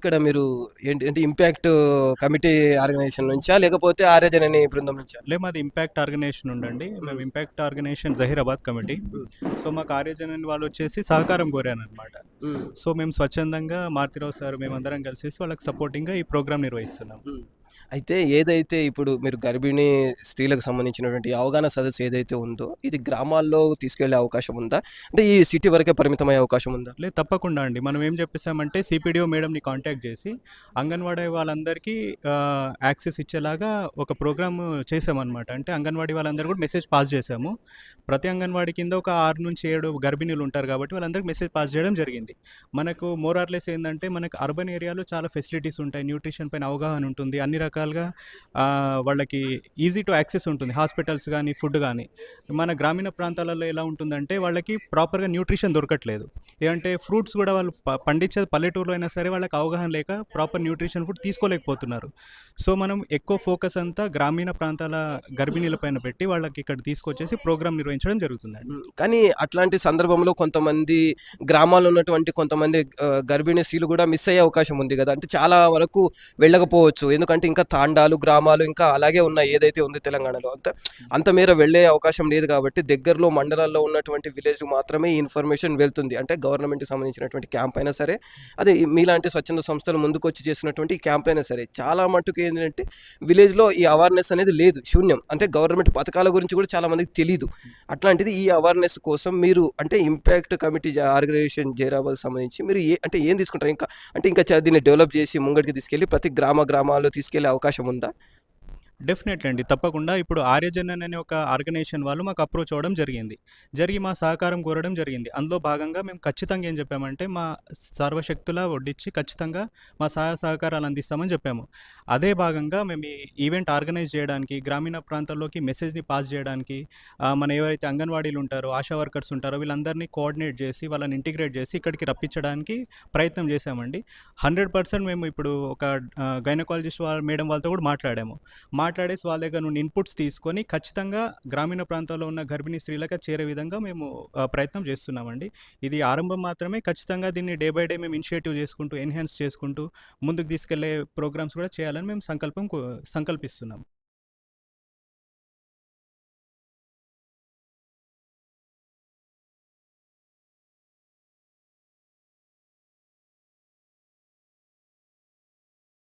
ఇక్కడ మీరు ఏంటి అంటే ఇంపాక్ట్ కమిటీ ఆర్గనైజేషన్ నుంచా? లేకపోతే ఆర్యజనని బృందం నుంచా? మాది ఇంపాక్ట్ ఆర్గనైజేషన్ ఉండండి. మేము hmm. Impact organization Zaheerabad committee. Hmm. So మా కార్యాచరణ వాళ్ళు వచ్చేసి సహకారం కోరారనమాట. హ్మ్. సో మేము స్వచ్ఛందంగా మారుతిరావు సార్ మేమందరం కలిసేసి వాళ్ళకి సపోర్టింగ్గా ఈ ప్రోగ్రామ్ నిర్వహిస్తున్నాం. హ్మ్. అయితే ఏదైతే ఇప్పుడు మీరు గర్భిణీ స్త్రీలకు సంబంధించినటువంటి అవగాహన సదస్సు ఏదైతే ఉందో, ఇది గ్రామాల్లో తీసుకెళ్ళే అవకాశం ఉందా? అంటే ఈ సిటీ వరకే పరిమితమయ్యే అవకాశం ఉందా? లేదు, తప్పకుండా అండి. మనం ఏం చెప్పేసామంటే సిపిడిఓ మేడంని కాంటాక్ట్ చేసి అంగన్వాడీ వాళ్ళందరికీ యాక్సెస్ ఇచ్చేలాగా ఒక ప్రోగ్రామ్ చేసామన్నమాట. అంటే అంగన్వాడీ వాళ్ళందరూ కూడా మెసేజ్ పాస్ చేసాము. ప్రతి అంగన్వాడీ కింద ఒక 6-7 గర్భిణీలు ఉంటారు కాబట్టి వాళ్ళందరికీ మెసేజ్ పాస్ చేయడం జరిగింది. మనకు మోర్ ఆర్ లెస్ ఏందంటే మనకు అర్బన్ ఏరియాలో చాలా ఫెసిలిటీస్ ఉంటాయి. న్యూట్రిషన్ పైన అవగాహన ఉంటుంది. అన్ని రకాలుగా వాళ్ళకి ఈజీ టు యాక్సెస్ ఉంటుంది. హాస్పిటల్స్ గానీ, ఫుడ్ గానీ. మన గ్రామీణ ప్రాంతాలలో ఎలా ఉంటుందంటే వాళ్ళకి ప్రాపర్‌గా న్యూట్రిషన్ దొరకట్లేదు. ఏదంటే ఫ్రూట్స్ కూడా వాళ్ళు పండించేది పల్లెటూరులో అయినా సరే వాళ్ళకి అవగాహన లేక ప్రాపర్ న్యూట్రిషన్ ఫుడ్ తీసుకోలేకపోతున్నారు. సో మనం ఎక్కువ ఫోకస్ అంతా గ్రామీణ ప్రాంతాల గర్భిణీల పైన పెట్టి వాళ్ళకి ఇక్కడ తీసుకొచ్చేసి ప్రోగ్రామ్ నిర్వహించడం జరుగుతుందండి. కానీ అట్లాంటి సందర్భంలో కొంతమంది గ్రామాల్లో ఉన్నటువంటి కొంతమంది గర్భిణీ స్త్రీలు కూడా మిస్ అయ్యే అవకాశం ఉంది గదా! అంటే చాలా వరకు వెళ్ళకపోవచ్చు. ఎందుకంటే ఇంకా తాండాలు, గ్రామాలు ఇంకా అలాగే ఉన్నాయి ఏదైతే ఉంది తెలంగాణలో. అంత మేర వెళ్ళే అవకాశం లేదు కాబట్టి దగ్గరలో మండలాల్లో ఉన్నటువంటి విలేజ్‌కి మాత్రమే ఈ ఇన్ఫర్మేషన్ వెళ్తుంది. అంటే గవర్నమెంట్‌కి సంబంధించినటువంటి క్యాంప్ అయినా సరే, అదే మీలాంటి స్వచ్ఛంద సంస్థలు ముందుకొచ్చి చేసినటువంటి ఈ క్యాంప్ అయినా సరే, చాలా మట్టుకు ఏంటంటే విలేజ్‌లో ఈ అవేర్‌నెస్ అనేది లేదు. శూన్యం. అంటే గవర్నమెంట్ పథకాల గురించి కూడా చాలా మందికి తెలీదు. అట్లాంటిది ఈ అవేర్‌నెస్ కోసం మీరు అంటే ఇంపాక్ట్ కమిటీ ఆర్గనైజేషన్ జైరాబాద్‌కి సంబంధించి మీరు అంటే ఏం తీసుకుంటారు? ఇంకా దీన్ని డెవలప్ చేసి ముంగటికి తీసుకెళ్ళి ప్రతి గ్రామాల్లో తీసుకెళ్ళే అవకాశం ఉందా? డెఫినెట్లీ అండి. తప్పకుండా. ఇప్పుడు ఆర్యజనన్ అనే ఒక ఆర్గనైజేషన్ వాళ్ళు మాకు అప్రోచ్ అవ్వడం జరిగింది. మా సహకారం కోరడం జరిగింది. అందులో భాగంగా మేము ఖచ్చితంగా ఏం చెప్పామంటే, మా సర్వశక్తులా ఒడ్డిచ్చి ఖచ్చితంగా మా సహాయ సహకారాలు అందిస్తామని చెప్పాము. అదే భాగంగా మేము ఈ ఈవెంట్ ఆర్గనైజ్ చేయడానికి, గ్రామీణ ప్రాంతాల్లోకి మెసేజ్‌ని పాస్ చేయడానికి మన ఎవరైతే అంగన్వాడీలు ఉంటారో, ఆశా వర్కర్స్ ఉంటారో వీళ్ళందరినీ కోఆర్డినేట్ చేసి, వాళ్ళని ఇంటిగ్రేట్ చేసి ఇక్కడికి రప్పించడానికి ప్రయత్నం చేశామండి. 100% మేము ఇప్పుడు ఒక గైనకాలజిస్ట్ మేడం వాళ్ళతో కూడా మాట్లాడాము. మాట్లాడేసి వాళ్ళ దగ్గర నుండి ఇన్పుట్స్ తీసుకొని ఖచ్చితంగా గ్రామీణ ప్రాంతాల్లో ఉన్న గర్భిణీ స్త్రీలకు చేరే విధంగా మేము ప్రయత్నం చేస్తున్నామండి. ఇది ఆరంభం మాత్రమే. ఖచ్చితంగా దీన్ని డే బై డే మేము ఇనిషియేటివ్ చేసుకుంటూ, ఎన్హాన్స్ చేసుకుంటూ ముందుకు తీసుకెళ్లే ప్రోగ్రామ్స్ కూడా చేయాలని మేము సంకల్పిస్తున్నాం.